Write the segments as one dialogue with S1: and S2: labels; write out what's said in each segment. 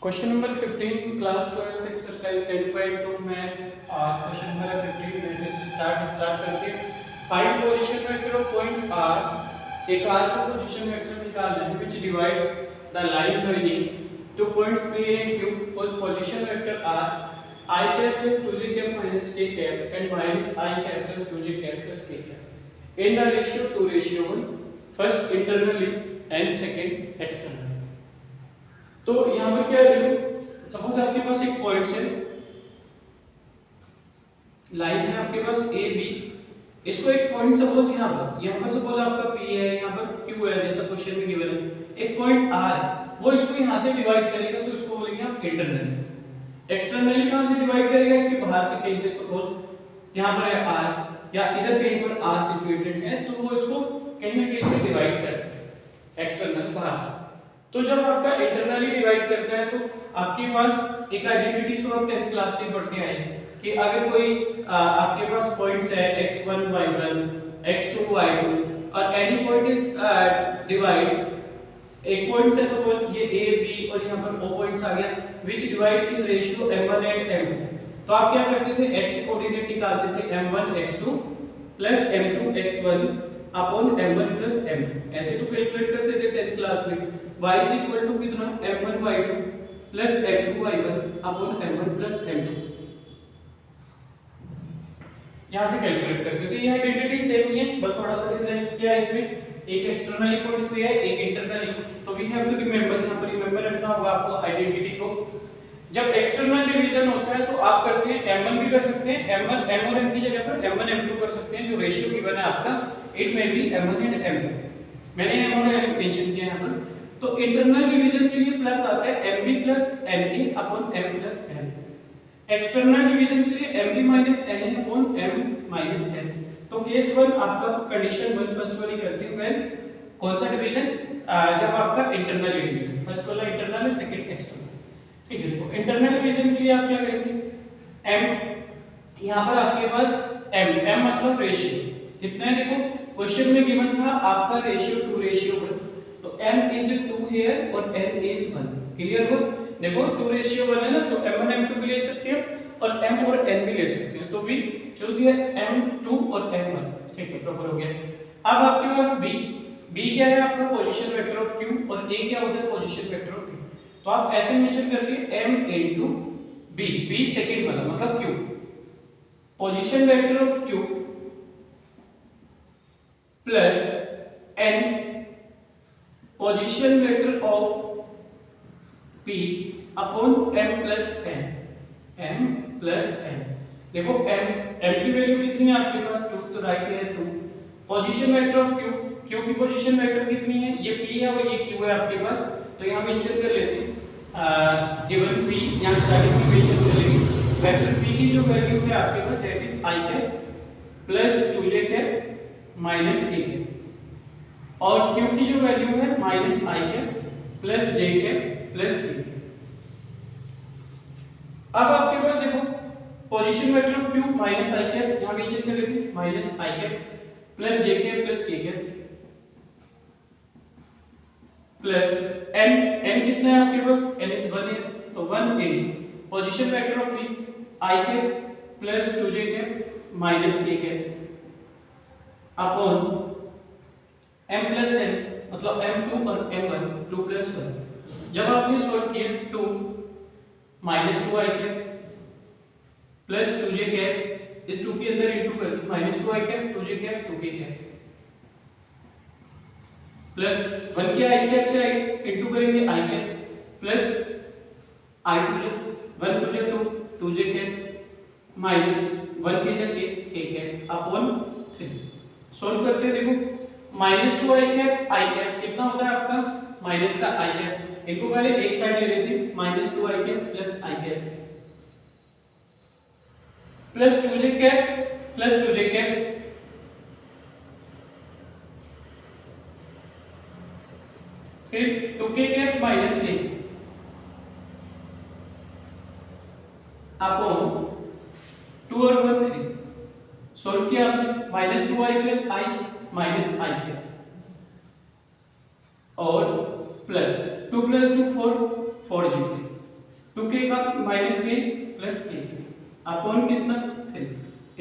S1: Question number 15 class 12 exercise 10.2 math question number 15 let us start करके find position vector of point r एक r का position vector निकालना है which divides the line joining two points p and q उस position vector r I cap plus 2j cap minus k cap and minus I cap plus 2j cap plus k cap in the ratio 2:1 first internally and second externally। तो यहाँ पर क्या है, देखो suppose आपके पास एक point है, line है आपके पास ए बी, इसको एक पॉइंट सपोज यहाँ पर सपोज आपका पी है, यहाँ पर क्यू है, जैसा क्वेश्चन में गिवन है, एक पॉइंट आर है, वो इसको यहाँ से डिवाइड करेगा तो इसको बोलेंगे आप इंटरनली। एक्सटर्नली कहाँ से डिवाइड करेगा, इसके बाहर से कहीं से, सपोज यहाँ पर है आर या इधर कहीं पर आर सिचुएटेड है, तो वो इसको कहीं ना कहीं से डिवाइड करता है एक्सटर्नल बाहर से। तो जब आपका इंटरनली डिवाइड करता है तो आपके पास एक आइडेंटिटी तो आप 10th क्लास से पढ़ते आए हैं कि अगर कोई आपके पास पॉइंट्स है x1 y1 x2 y2 और एनी पॉइंट इज डिवाइड, एक पॉइंट से सपोज ये a b और यहां पर o पॉइंट्स आ गया which divide in ratio m1 and m2, तो आप क्या करते थे, x कोऑर्डिनेट निकालते थे m1 x2 plus m2 x1 upon m1 plus m2, ऐसे तो कैलकुलेट करते थे 10th क्लास में। y इज इक्वल टू कितना, m1 y2 plus m2 y1 upon m1 plus m2, यहां से कैलकुलेट करते थे। ये आइडेंटिटी सेम ही है, बस थोड़ा सा डिफरेंस क्या है इसमें, एक एक्सटर्नली पॉइंट्स भी है, एक इंटरनली। तो वी हैव टू रिमेंबर, यहां पर रिमेंबर रखना होगा आपको आइडेंटिटी को। जब एक्सटर्नल डिवीजन होता है तो आप करते हैं m1 भी कर सकते हैं, m1 m और m की जगह पर m1 m2 कर सकते हैं, जो रेशियो गिवन है आपका इट में भी m1 एंड m2, मैंने m और m मेंशन किया है यहां पर। तो इंटरनल डिवीजन के लिए प्लस आता है mb plus na upon m plus n, external division के लिए mb minus na upon m minus n। तो केस 1 आपका कंडीशन 1 फर्स्ट वाली करते हैं, व्हेन कौन सा डिवीजन, जब आपका इंटरनल डिवीजन, फर्स्ट वाला इंटरनल है, सेकंड एक्सटर्नल, ठीक है। तो इंटरनल डिवीजन के लिए आप क्या करेंगे, m यहां पर आपके पास m मतलब रेशियो कितना है, देखो क्वेश्चन में गिवन था आपका रेशियो 2:1, तो m is 2 here और n is 1, क्लियर हो। देखो 2:1 है ना, तो m1 m2 भी ले सकते हैं और m और n भी ले सकते हैं, तो भी चूज हियर m2 और m1, ठीक है, प्रॉपर हो गया। अब आपके पास b क्या है आपका पोजीशन वेक्टर ऑफ q और a क्या होता है पोजीशन वेक्टर ऑफ q, तो आप ऐसे मेंशन करके m into b सेकंड वाला मतलब q, position vector of q plus n position vector of p upon m plus n। देखो m की वैल्यू कितनी है आपके पास 2, तो right here 2। Position vector of q की पोजीशन वेक्टर कितनी है, ये p है और ये q है आपके पास, तो यहां मेंशन कर लेते हैं गिवन p, यहां स्टार्टिंग में मेंशन कर लेंगे वेक्टर p की जो वैल्यू है आपके पास that is i cap plus 2j cap minus a cap, और q की जो वैल्यू है minus i cap plus j cap plus k cap. अब आपके पास देखो position vector of q minus i cap, यहां मेंशन कर लेते हैं minus i cap plus j cap plus k cap plus n कितना है आपके पास, n इज 1 है, तो 1 इन position vector of p i cap plus 2j cap minus k cap upon m plus n मतलब m2 और m1 2 प्लस 1। जब आपने solve किया 2 minus 2i cap plus 2j cap, इस 2 के अंदर इंटू करके minus 2i cap 2j cap 2k cap plus 1 के i कैप से इंटू करेंगे i cap plus i2 1 2 2 2j cap minus 1 के जगह k कैप अपॉन 3। सॉल्व करते हैं, देखो minus 2i cap i cap कितना होता है आपका माइनस का i कैप, इनको पहले एक साइड ले लेते हैं, minus 2i cap plus i cap plus 2j cap plus 2j cap फिर 2k cap minus k upon 2 और 1 3। सॉल्व किया आपने, minus 2i plus i minus i cap और plus 2 plus 2 4 4j cap 2k का minus के plus के upon कितना 3।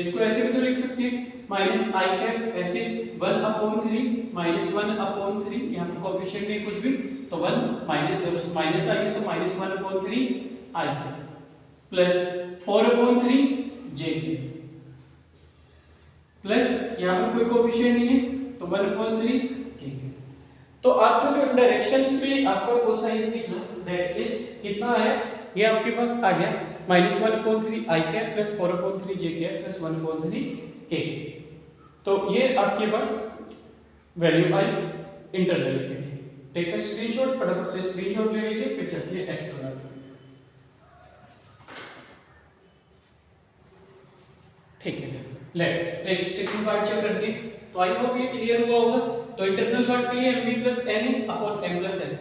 S1: इसको ऐसे भी तो लिख सकते हैं माइनस आई कैप ऐसे 1/3 माइनस 1/3 यहाँ पर कोफिशिएंट नहीं कुछ भी तो 1 माइनस आई है तो माइनस 1/3 आई कैप प्लस 4/3 जे के प्लस यहाँ पर कोई कोफिशिएंट नहीं है तो 1/3 के। तो आपका जो डायरेक्शंस पे आपका कोसाइन निकला दैट इज कितना है ये आपके पास आ गया -1/3 आई कैप प्लस 4/3 जे कैप प्लस 1/3 के। तो ये आपके पास वैल्यू आई इंटरनल के लिए। टेक अ स्क्रीनशॉट, फटाफट से स्क्रीनशॉट ले लीजिए फिर चलते हैं एक्सटर्नल। ठीक है, let's take second part check करते हैं। तो आई होप ये क्लियर हुआ होगा। तो इंटरनल पार्ट के लिए mb + n upon m + n।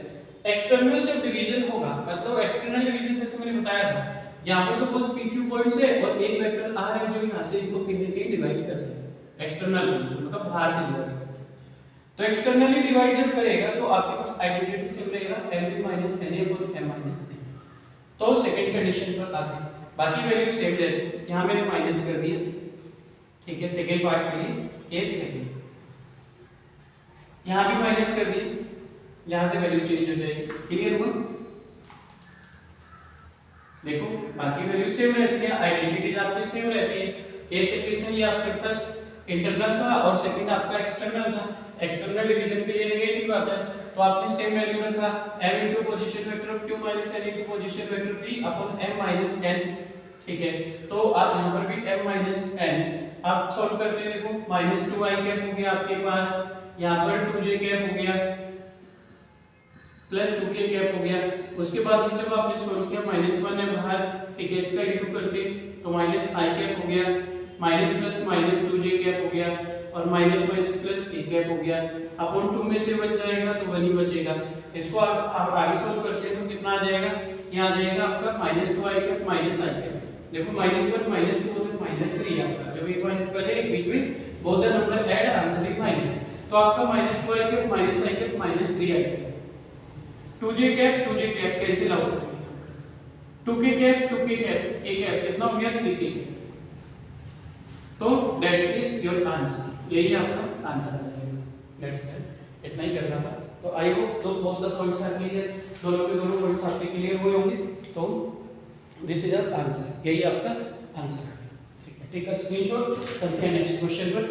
S1: External जब डिवीजन होगा मतलब एक्सटर्नल डिवीजन जैसे मैंने बताया था यहां पर सपोज pq पॉइंट्स है और एक वेक्टर r है जो यहां से इनको कहीं न कहीं डिवाइड करते हैं एक्सटर्नल मतलब बाहर से डिवाइड करते हैं। तो एक्सटर्नली डिवाइड जब करेगा तो आपके पास आइडेंटिटी सेम रहेगा mb - na upon m - n। तो सेकंड कंडीशन पर आते हैं, बाकी वैल्यू सेम रहती है। यहां मैंने माइनस कर दिया, ठीक है, सेकंड पार्ट के लिए केस सेकंड। यहां भी माइनस कर दिया, यहां से वैल्यू चेंज हो जाएगी। क्लियर हुआ? देखो बाकी वैल्यू सेम रहती है, आइडेंटिटीज आपकी सेम रहती है। केस सेकंड था ये आपके फर्स्ट इंटरनल था और सेकंड आपका एक्सटर्नल था। एक्सटर्नल डिवीजन के लिए नेगेटिव आता है तो आपने सेम वैल्यू रखा m into position vector of q - n into position vector p upon m - n। ठीक है, तो आप यहां पर भी m - n आप सॉल्व करते हैं। देखो -2i कैप हो गया आपके पास, यहां पर 2j कैप हो गया प्लस 2k कैप हो गया। उसके बाद में जब आपने सॉल्व किया -1 है बाहर, ठीक है, इसका इनटू करते तो -i कैप हो गया माइनस प्लस -2j कैप हो गया और माइनस प्लस k कैप हो गया। अपॉन 2 में से बच जाएगा तो 1 ही बचेगा। इसको आप आगे सॉल्व करते हैं तो कितना आ जाएगा, यहां आ जाएगा आपका -2i cap minus i cap. देखो -1 -2 होता है -3 आपका, जब एक माइनस पहले एक बीच में both the number add answer is minus. तो आपका -2i cap minus i cap -3i cap 2j cap cancel out हो गया। 2k कैप a कैप कितना हो गया 3k कैप। तो दैट इज योर आंसर, यही आपका आंसर आ जाएगा। लेट्स दैट इतना ही करना था। तो आई होप तो both the points are clear, दोनों के दोनों पॉइंट्स आपके क्लियर हुए होंगे। तो दिस इज आवर आंसर, यही आपका आंसर है। ठीक है, टेक अ स्क्रीनशॉट, करते हैं नेक्स्ट क्वेश्चन पर।